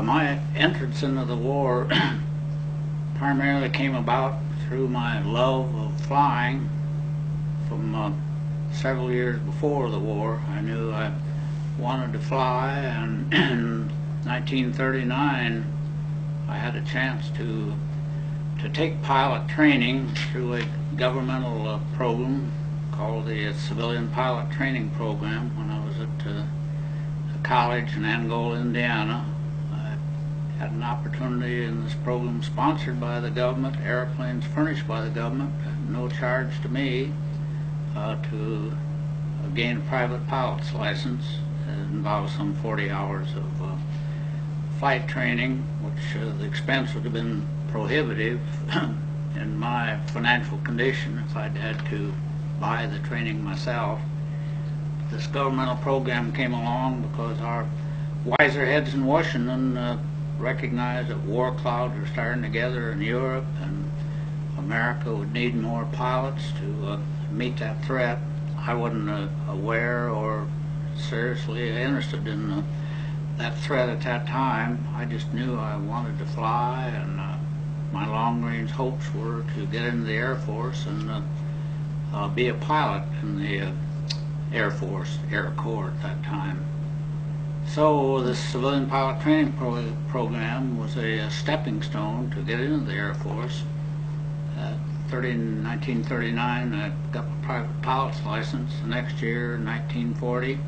My entrance into the war primarily came about through my love of flying. From several years before the war, I knew I wanted to fly, and in 1939 I had a chance to take pilot training through a governmental program called the Civilian Pilot Training Program when I was at a college in Angola, Indiana. I had an opportunity in this program sponsored by the government, airplanes furnished by the government, no charge to me, to gain a private pilot's license. It involved some 40 hours of flight training, which the expense would have been prohibitive in my financial condition if I'd had to buy the training myself. This governmental program came along because our wiser heads in Washington recognized that war clouds were starting to gather in Europe and America would need more pilots to meet that threat. I wasn't aware or seriously interested in that threat at that time. I just knew I wanted to fly, and my long-range hopes were to get into the Air Force and be a pilot in the Air Force, Air Corps at that time. So this civilian pilot training program was a stepping stone to get into the Air Force. In 1939, I got my private pilot's license. The next year, 1940,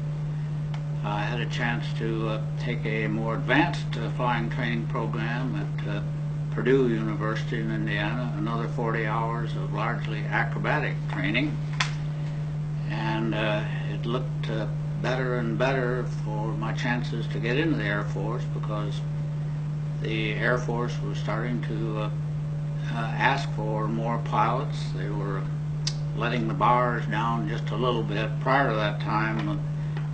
I had a chance to take a more advanced flying training program at Purdue University in Indiana, another 40 hours of largely acrobatic training. And it looked better and better for my chances to get into the Air Force, because the Air Force was starting to ask for more pilots. They were letting the bars down just a little bit. Prior to that time,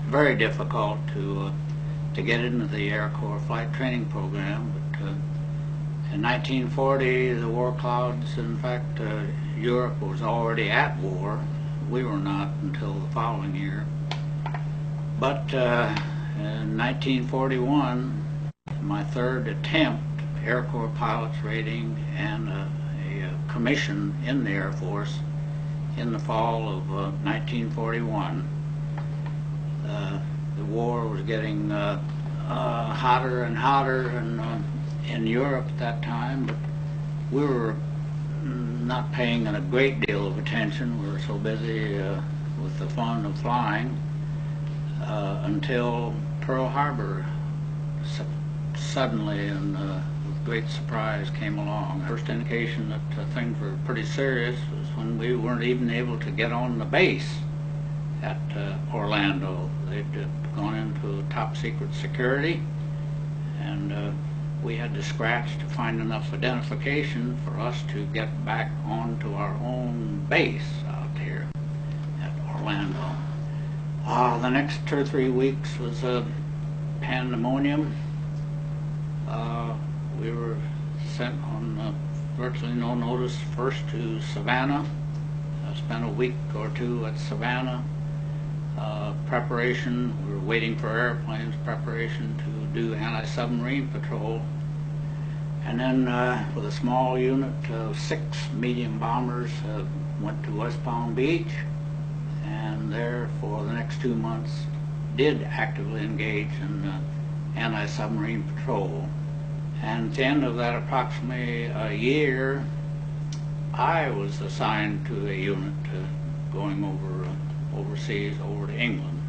very difficult to get into the Air Corps flight training program. But in 1940, the war clouds, in fact, Europe was already at war. We were not until the following year. But in 1941, my third attempt, Air Corps pilot's rating and a commission in the Air Force in the fall of 1941. The war was getting hotter and hotter in Europe at that time, but we were not paying a great deal of attention. We were so busy with the fun of flying until Pearl Harbor suddenly and with great surprise came along. The first indication that things were pretty serious was when we weren't even able to get on the base at Orlando. They'd gone into top secret security, and we had to scratch to find enough identification for us to get back onto our own base out here at Orlando. The next 2 or 3 weeks was pandemonium. We were sent on virtually no notice first to Savannah. I spent a week or two at Savannah. Preparation, we were waiting for airplanes, preparation to do anti-submarine patrol. And then with a small unit of 6 medium bombers, went to West Palm Beach, and there for the next 2 months did actively engage in anti-submarine patrol. And at the end of that approximately a year, I was assigned to a unit going overseas, over to England,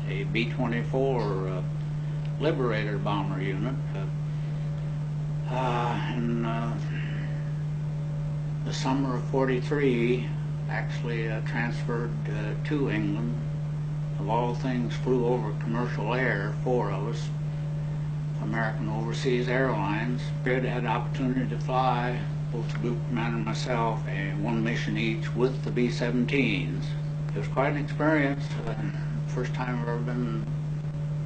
a B-24 Liberator bomber unit. In the summer of '43, actually transferred to England. Of all things, flew over commercial air, 4 of us, American Overseas Airlines. We had the opportunity to fly, both the group commander and myself, one mission each with the B-17s. It was quite an experience. First time I've ever been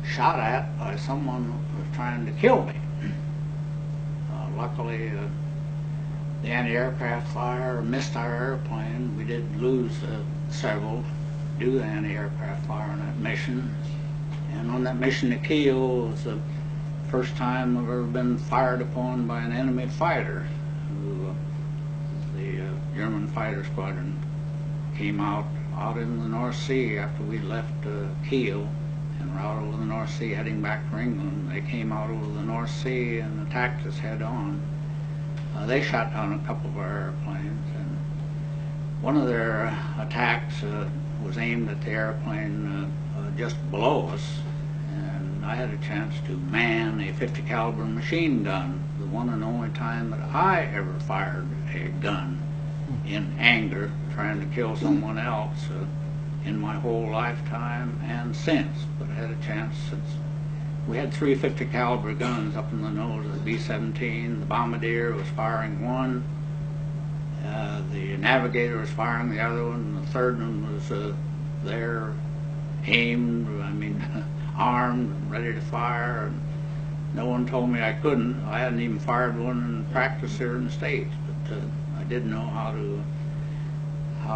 shot at by someone who was trying to kill me. Luckily, the anti-aircraft fire missed our airplane. We did lose several due to anti-aircraft fire on that mission. And on that mission to Kiel was first time I've ever been fired upon by an enemy fighter. The German fighter squadron came out in the North Sea after we left Kiel and were out over the North Sea heading back for England. They came out over the North Sea and attacked us head on. They shot down a couple of our airplanes, and one of their attacks was aimed at the airplane just below us, and I had a chance to man a 50 caliber machine gun, the one and only time that I ever fired a gun in anger trying to kill someone else in my whole lifetime and since. But I had a chance since we had 3 50 caliber guns up in the nose of the B-17. The bombardier was firing one, the navigator was firing the other one, and the third one was there, aimed, armed and ready to fire. And no one told me I couldn't. I hadn't even fired one in practice here in the States, but I did know how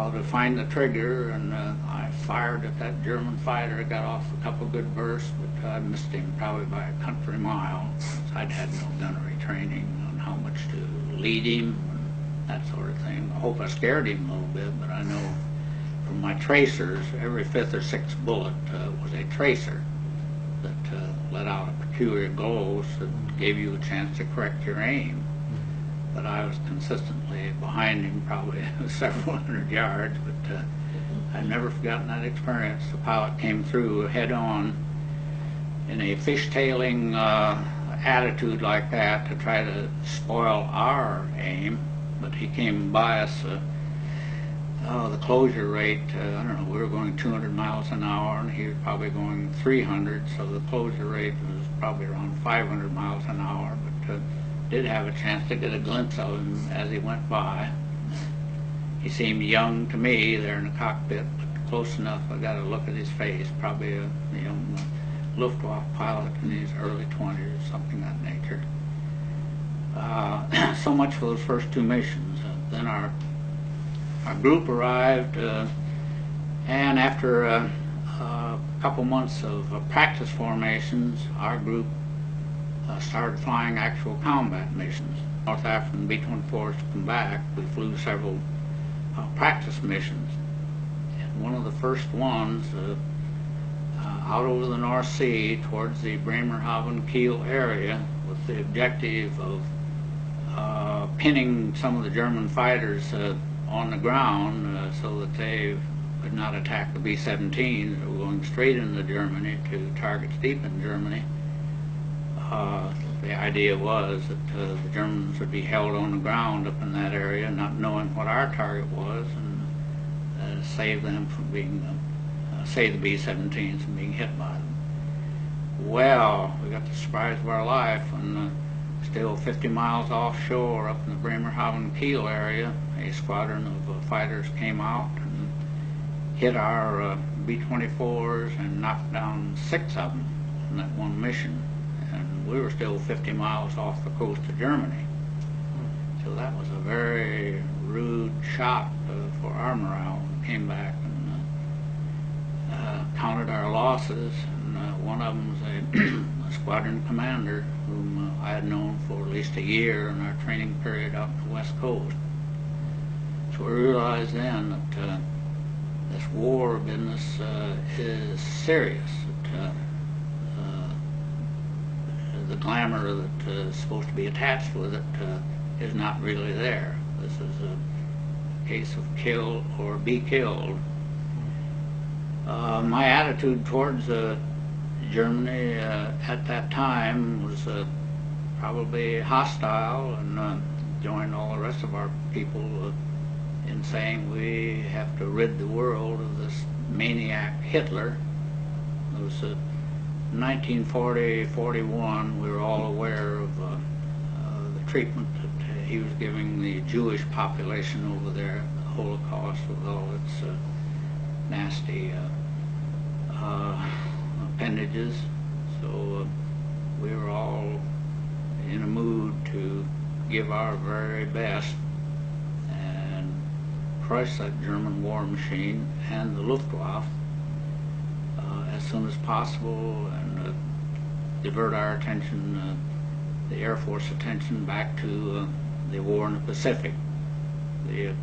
to find the trigger, and I fired at that German fighter. It got off a couple good bursts, but I missed him probably by a country mile. I'd had no gunnery training on how much to lead him and that sort of thing. I hope I scared him a little bit, but I know from my tracers, every 5th or 6th bullet was a tracer that let out a peculiar glow that gave you a chance to correct your aim. But I was consistently behind him, probably several hundred yards, but I've never forgotten that experience. The pilot came through head on in a fishtailing attitude like that to try to spoil our aim, but he came by us. The closure rate, I don't know, we were going 200 miles an hour and he was probably going 300, so the closure rate was probably around 500 miles an hour, but did have a chance to get a glimpse of him as he went by. He seemed young to me there in the cockpit, but close enough I got a look at his face, probably a young Luftwaffe pilot in his early 20s, something of that nature. So much for those first 2 missions. Then our group arrived, and after a couple months of practice formations, our group started flying actual combat missions. North African B-24s to come back, we flew several practice missions. And one of the first ones out over the North Sea towards the Bremerhaven Kiel area with the objective of pinning some of the German fighters on the ground so that they would not attack the B-17s that were going straight into Germany to targets deep in Germany. The idea was that the Germans would be held on the ground up in that area, not knowing what our target was, and save them from being, save the B-17s from being hit by them. Well, we got the surprise of our life when still 50 miles offshore up in the Bremerhaven Kiel area, a squadron of fighters came out and hit our B-24s and knocked down 6 of them in that one mission. And we were still 50 miles off the coast of Germany. So that was a very rude shock for our morale. We came back and counted our losses, and one of them was a squadron commander whom I had known for at least a year in our training period out on the West Coast. So we realized then that this war business is serious. The glamour that is supposed to be attached with it is not really there. This is a case of kill or be killed. My attitude towards Germany at that time was probably hostile, and joined all the rest of our people in saying we have to rid the world of this maniac Hitler. It was 1940-41, we were all aware of the treatment that he was giving the Jewish population over there, the Holocaust with all its nasty appendages. So we were all in a mood to give our very best and crush that German war machine and the Luftwaffe as soon as possible, and divert our attention, the Air Force attention, back to the war in the Pacific. The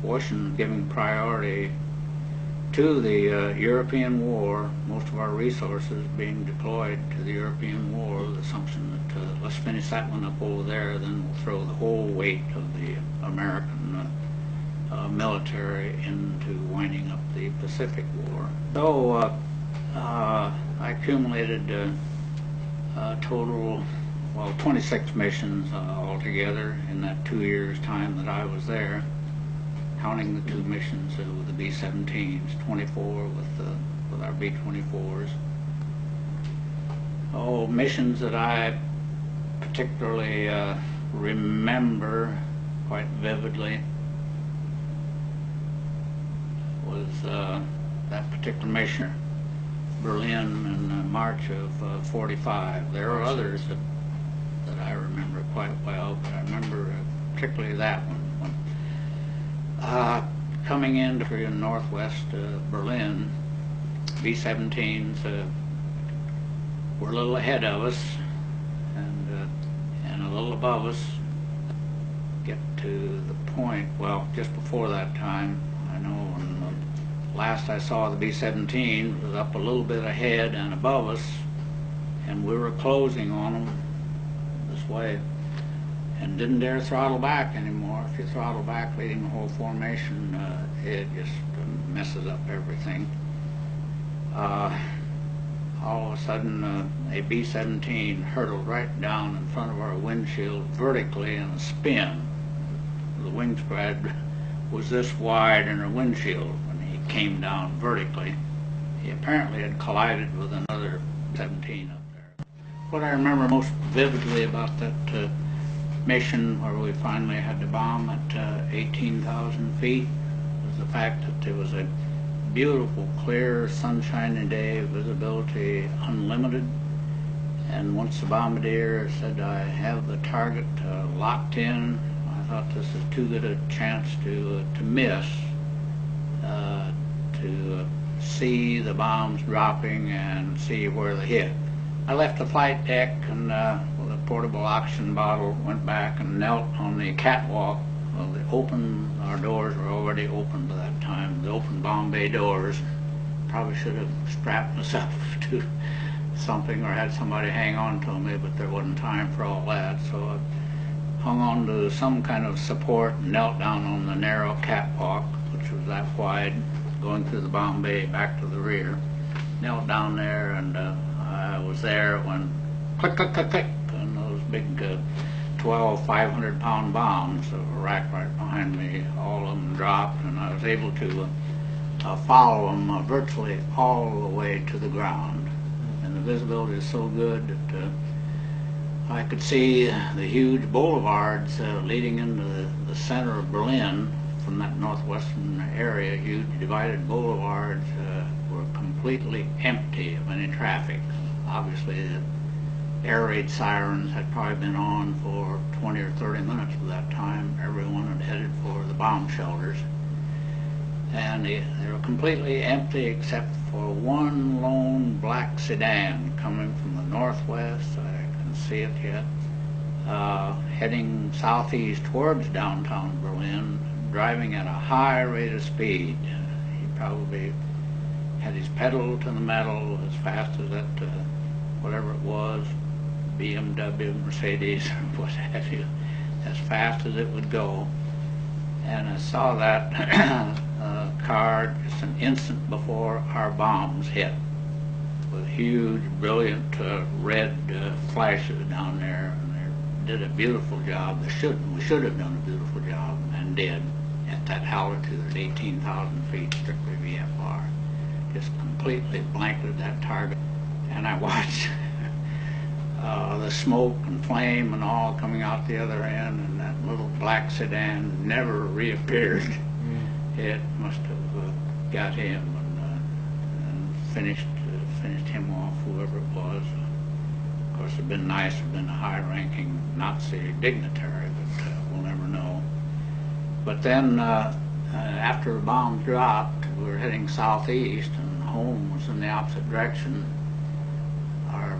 Washington giving priority to the European war, most of our resources being deployed to the European war, the assumption that let's finish that one up over there, then we'll throw the whole weight of the American military into winding up the Pacific War. So I accumulated a total, well, 26 missions altogether in that 2 years' time that I was there, counting the 2 missions with the B-17s, 24 with our B-24s. Oh, missions that I particularly remember quite vividly was that particular mission, Berlin, in March of 45. There are others that I remember quite well, but I remember particularly that one. Coming into northwest Berlin, B-17s were a little ahead of us and a little above us. Get to the point, well, just before that time, I know when last I saw the B-17 was up a little bit ahead and above us, and we were closing on them this way, and didn't dare throttle back anymore. If you throttle back leading the whole formation, it just messes up everything. All of a sudden, a B-17 hurtled right down in front of our windshield vertically in a spin. The wing spread was this wide in our windshield when he came down vertically. He apparently had collided with another 17 up there. What I remember most vividly about that mission where we finally had to bomb at 18,000 feet was the fact that there was a beautiful, clear, sunshiny day, visibility unlimited, and once the bombardier said, "I have the target locked in," I thought this is too good a chance to miss, to see the bombs dropping and see where they hit. I left the flight deck and with a portable oxygen bottle went back and knelt on the catwalk. Well, our doors were already open by that time, the open bomb bay doors. Probably should have strapped myself to something or had somebody hang on to me, but there wasn't time for all that. So I hung on to some kind of support and knelt down on the narrow catwalk, which was that wide, going through the bomb bay back to the rear. Knelt down there, and I was there when click, click, click, click, and those big 12 500-pound bombs that were racked right behind me, all of them dropped, and I was able to follow them virtually all the way to the ground. And the visibility is so good that I could see the huge boulevards leading into the center of Berlin from that northwestern area. Huge divided boulevards were completely empty of any traffic. Obviously, the air raid sirens had probably been on for 20 or 30 minutes at that time. Everyone had headed for the bomb shelters. And they were completely empty except for one lone black sedan coming from the northwest. I can see it yet. Heading southeast towards downtown Berlin, driving at a high rate of speed. He probably had his pedal to the metal as fast as that, whatever it was, BMW, Mercedes, what have you, as fast as it would go. And I saw that car just an instant before our bombs hit, with huge, brilliant red flashes down there. And they did a beautiful job. We should have done a beautiful job, and did, at that altitude at 18,000 feet, strictly VFR. Just completely blanketed that target. And I watched the smoke and flame and all coming out the other end, and that little black sedan never reappeared. It must have got him and finished him off, whoever it was. Of course, it'd been nice to have been a high-ranking Nazi dignitary, but we'll never know. But then, after the bomb dropped, we were heading southeast, and home was in the opposite direction. Our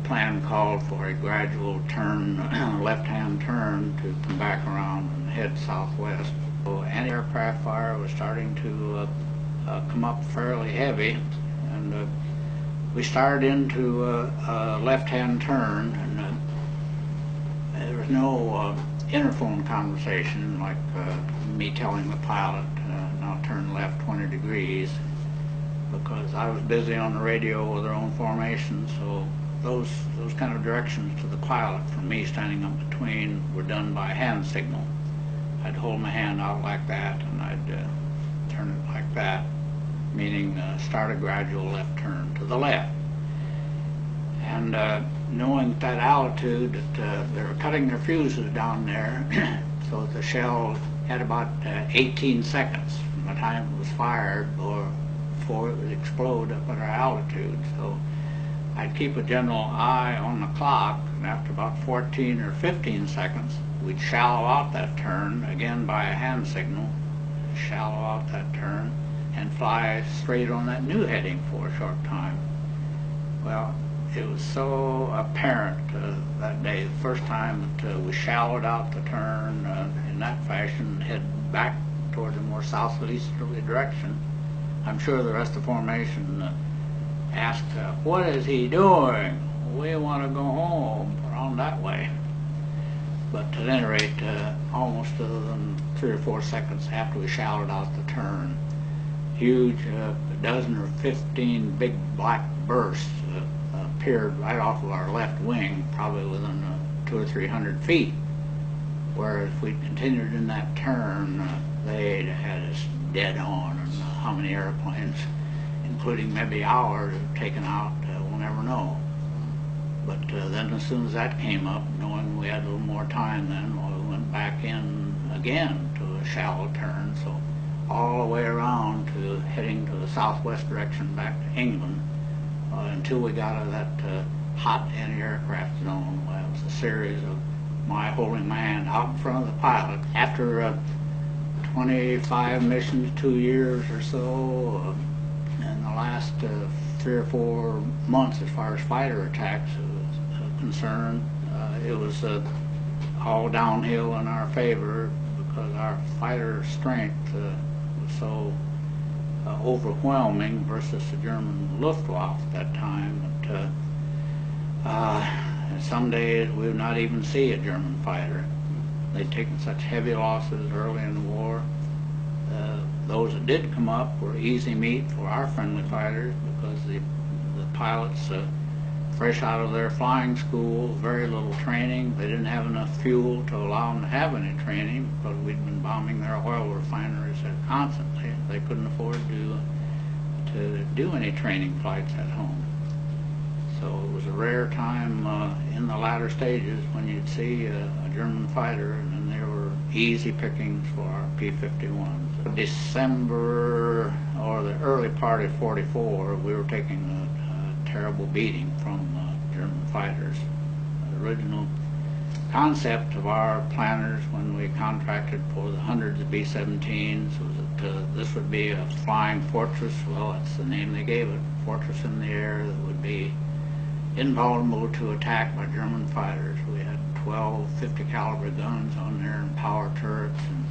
plan called for a gradual turn, left-hand turn, to come back around and head southwest. So anti-aircraft fire was starting to come up fairly heavy, and we started into a left-hand turn, and there was no interphone conversation like me telling the pilot, now turn left 20 degrees, because I was busy on the radio with our own formation. So those kind of directions to the pilot from me standing up between were done by hand signal. I'd hold my hand out like that, and I'd turn it like that, meaning start a gradual left turn to the left. And knowing at that altitude that they were cutting their fuses down there, so that the shell had about 18 seconds from the time it was fired or before it would explode up at our altitude. So I'd keep a general eye on the clock, and after about 14 or 15 seconds, we'd shallow out that turn, again by a hand signal, shallow out that turn, and fly straight on that new heading for a short time. Well, it was so apparent that day, the first time that we shallowed out the turn in that fashion and head back toward a more southeasterly direction. I'm sure the rest of the formation asked, what is he doing? We want to go home, around that way. But at any rate, almost than 3 or 4 seconds after we shallowed out the turn, huge, a dozen or 15 big black bursts appeared right off of our left wing, probably within 200 or 300 feet. Whereas if we'd continued in that turn, they'd had us dead on, and how many airplanes, including maybe ours, taken out, we'll never know. But then as soon as that came up, knowing we had a little more time then, well, we went back in again to a shallow turn, so all the way around to heading to the southwest direction back to England, until we got out of that hot anti-aircraft zone. Well, it was a series of my holding my hand out in front of the pilot. After 25 missions, 2 years or so, and the last 3 or 4 months as far as fighter attacks was concerned, it was all downhill in our favor, because our fighter strength was so overwhelming versus the German Luftwaffe at that time. But some days we would not even see a German fighter. They'd taken such heavy losses early in the war. Those that did come up were easy meat for our friendly fighters, because the pilots, fresh out of their flying school, very little training. They didn't have enough fuel to allow them to have any training, because we'd been bombing their oil refineries constantly. They couldn't afford to do any training flights at home. So it was a rare time in the latter stages when you'd see a German fighter, and then they were easy pickings for our P-51s. December, or the early part of '44, we were taking a terrible beating from German fighters. The original concept of our planners when we contracted for the hundreds of B-17s was that this would be a flying fortress. Well, that's the name they gave it, fortress in the air that would be invulnerable to attack by German fighters. We had 12 50 caliber guns on there and power turrets, and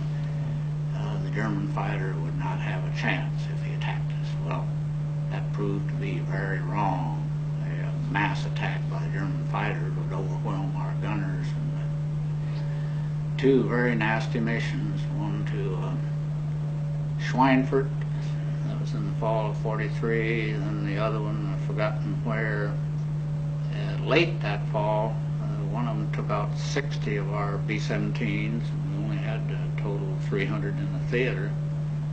the German fighter would not have a chance if he attacked us. Well, that proved to be very wrong. A mass attack by the German fighters would overwhelm our gunners. And 2 very nasty missions, one to Schweinfurt, that was in the fall of '43, and the other one, I've forgotten where. Late that fall, one of them took out 60 of our B-17s, and we only had a total of 300 in the theater,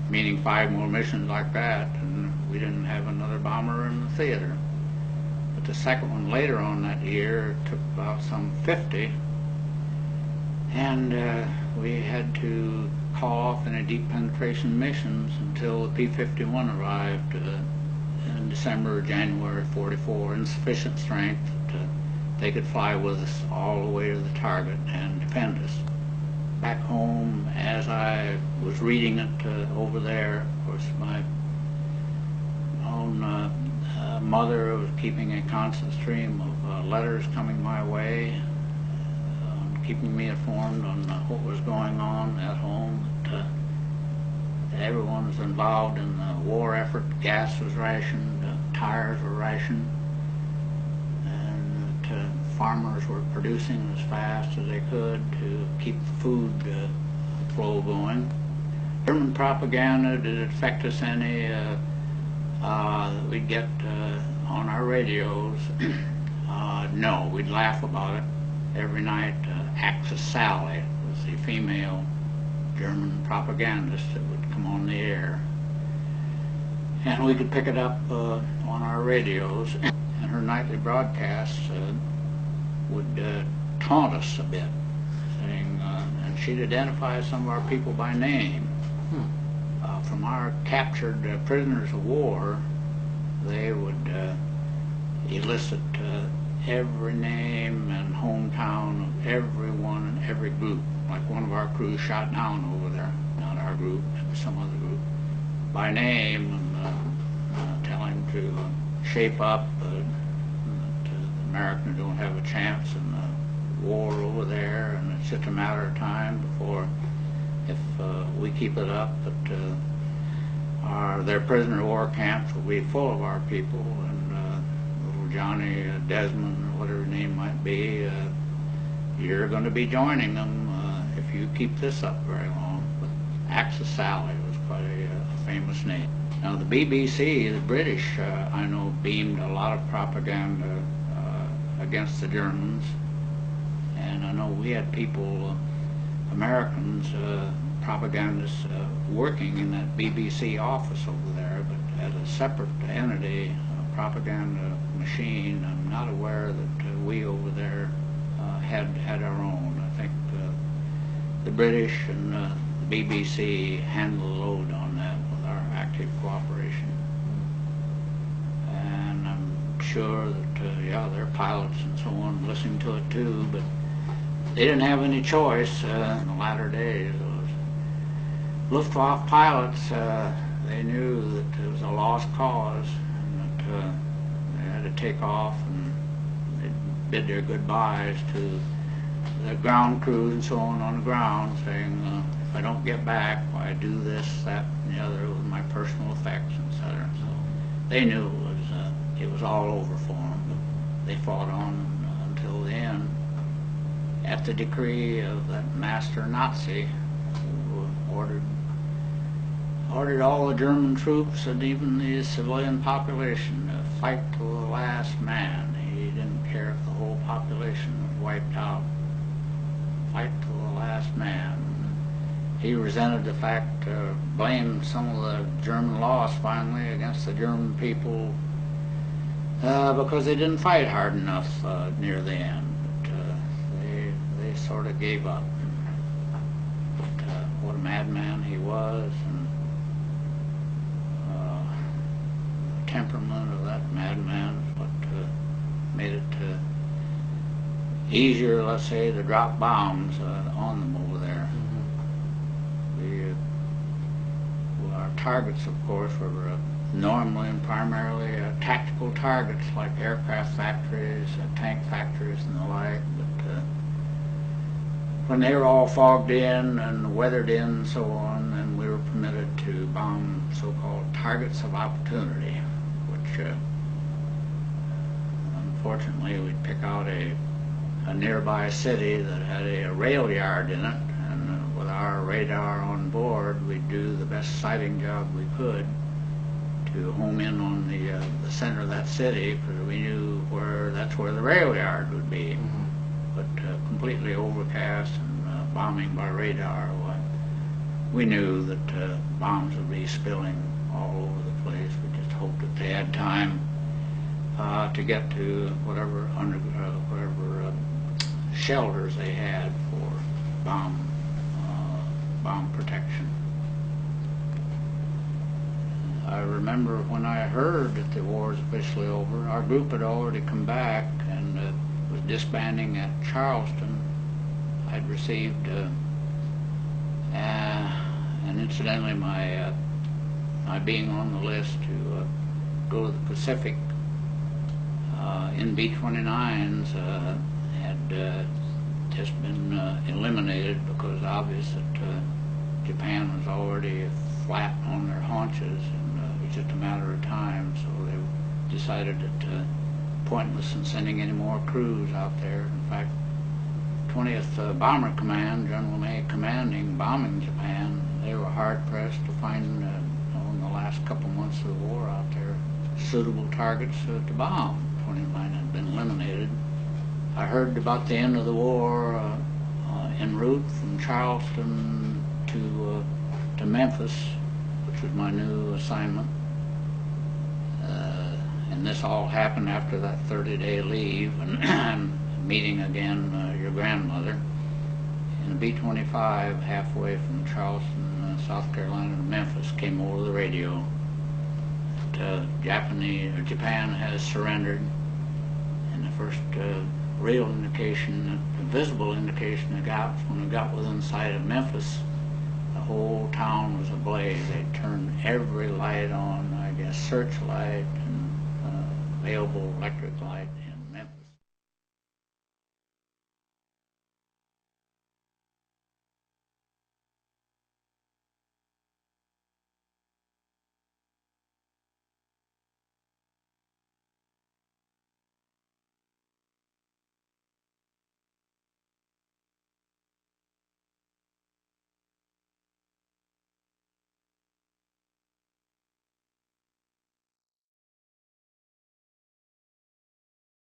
meaning 5 more missions like that, and we didn't have another bomber in the theater. But the second one later on that year took about some 50, and we had to call off any deep penetration missions until the P-51 arrived in December or January '44 in sufficient strength that they could fly with us all the way to the target and defend us. Back home, as I was reading it over there, of course my own mother was keeping a constant stream of letters coming my way, keeping me informed on what was going on at home. That everyone was involved in the war effort. Gas was rationed, tires were rationed, and that farmers were producing as fast as they could to keep the food flow going. German propaganda, did it affect us any? We'd get on our radios. No, we'd laugh about it every night. Axis Sally was the female German propagandist that would come on the air, and we could pick it up on our radios. And her nightly broadcasts would taunt us a bit, saying, and she'd identify some of our people by name. From our captured prisoners of war, they would elicit every name and hometown of everyone in every group. Like one of our crews shot down over there, not our group, some other group, by name, and tell him to shape up, that the Americans don't have a chance in the war over there, and it's just a matter of time before, if we keep it up, that their prisoner of war camps will be full of our people, and little Johnny Desmond, or whatever his name might be, you're going to be joining them if you keep this up very long. But Axis Sally was quite a famous name. Now the BBC, the British, I know, beamed a lot of propaganda against the Germans, and I know we had people, Americans, propagandists, working in that BBC office over there, but as a separate entity, a propaganda machine. I'm not aware that we over there had our own. I think the British and the BBC handled the load on that with our active cooperation. And I'm sure that, yeah, their pilots and so on listening to it too, but they didn't have any choice in the latter days. Luftwaffe pilots, they knew that it was a lost cause, and that they had to take off, and they bid their goodbyes to the ground crews and so on the ground, saying, if I don't get back, why I do this, that, and the other with my personal effects, etc. So they knew it was all over for them, but they fought on until the end, at the decree of that master Nazi, who ordered all the German troops and even the civilian population to fight to the last man. He didn't care if the whole population was wiped out. Fight to the last man. He resented the fact, blamed some of the German loss finally against the German people because they didn't fight hard enough near the end. But they sort of gave up. But what a madman he was, and the temperament of that madman is what made it easier, let's say, to drop bombs on them over there. Our targets, of course, were normally and primarily tactical targets like aircraft factories, tank factories, and the like. But when they were all fogged in and weathered in and so on, then we were permitted to bomb so-called targets of opportunity, which unfortunately we'd pick out a nearby city that had a rail yard in it, and with our radar on board, we'd do the best sighting job we could to home in on the center of that city, because we knew that's where the rail yard would be. But completely overcast and bombing by radar, we knew that bombs would be spilling all over the place. We just hoped that they had time to get to whatever shelters they had for bomb protection. I remember when I heard that the war was officially over, our group had already come back and was disbanding at Charleston. I'd received, and incidentally, my being on the list to go to the Pacific in B-29s had just been eliminated because obvious that Japan was already flat on their haunches, and it was just a matter of time. So they decided that pointless in sending any more crews out there. In fact, 20th Bomber Command, General May commanding, bombing Japan, they were hard-pressed to find, in the last couple months of the war out there, suitable targets to bomb. 29 had been eliminated. I heard about the end of the war en route from Charleston to Memphis, which was my new assignment. And this all happened after that 30-day leave, and meeting again your grandmother in a B-25 halfway from Charleston, South Carolina to Memphis. Came over the radio that Japan has surrendered, and the first real indication, visible indication I got was when I got within sight of Memphis. The whole town was ablaze. They turned every light on, I guess, searchlight and available electric light.